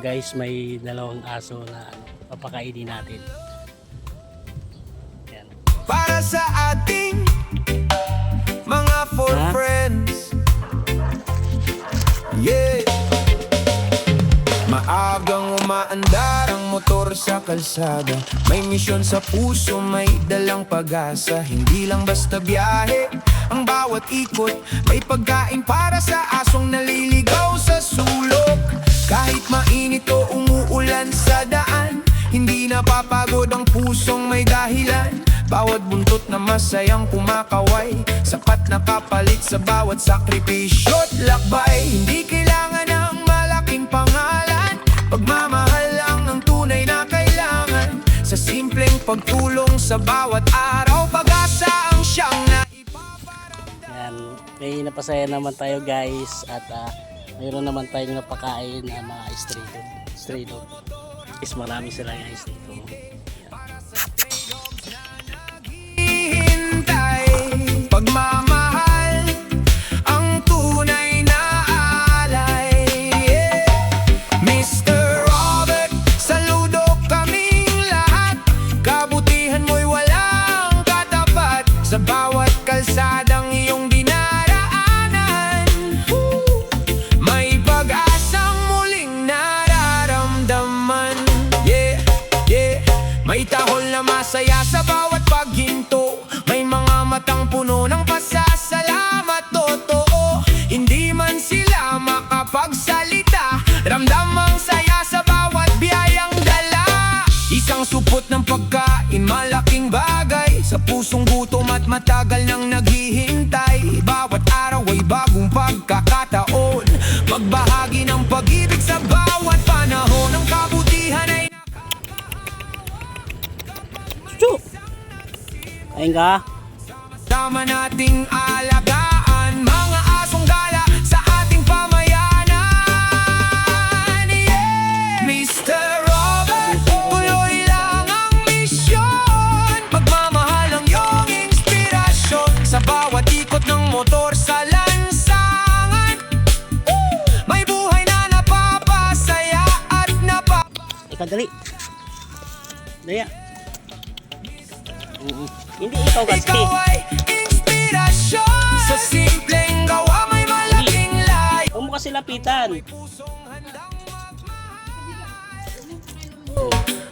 guys, may dalawang aso na papakainin natin. Yan. Para sa ating mga four friends. Yeah. Maagang umaandar ang motor sa kalsada. May misyon sa puso, may dalang pag-asa. Hindi lang basta biyahe, ang bawat ikot. May pagkain para sa asong naliligaw sa sulok. Kahit mainit o umuulan sa daan, hindi napapagod ang pusong may dahilan. Bawat buntot na masayang kumakaway, sapat na kapalit sa bawat sakripisyo't lakbay. Hindi kailangan ng malaking pangalan, pagmamahal lang ang tunay na kailangan. Sa simpleng pagtulong sa bawat araw, pag-asa ang siyang naipaparamdam. Yan. May napasaya naman tayo guys, at mayroon naman tayong napakain na mga stray dog. Is marami sila guys dito. Pagmamahal ang tunay na alay. Mr. Robert, saludo kaming lahat. Kabutihan mo'y walang katapat sa bawat kalsadang iyong dinaraanan. May pag-asang muling nararamdaman. Yeah, yeah. May tahol na masaya sa bawat paghinto. May mga matang puno ng pasasalamat, totoo. Hindi man sila makapagsalita, ramdam ang saya sa bawat biyayang dala. Isang supot ng pagkain, malaking bagay sa pusong gutom at matagal nang naghihintay. Bawat araw ay bagong pagkakataon, magbahagi ng pag-ibig sa bawat panahon. Ang kabutihan ay Ayun ka. sama nating alagaan mga asong gala sa ating pamayanan. Yeah! Mr. Robert, tuloy lang ang misyon. Pagmamahal ang iyong inspirasyon sa bawat ikot ng motor sa lansangan. May buhay na napapasaya at Ikaw dali. Daya. Hindi ikaw kasi. ikaw ay inspirasyon. Sa simpleng gawa may malaking layo. Huwag mo kasi lapitan.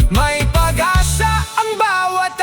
May pag-asa ang bawat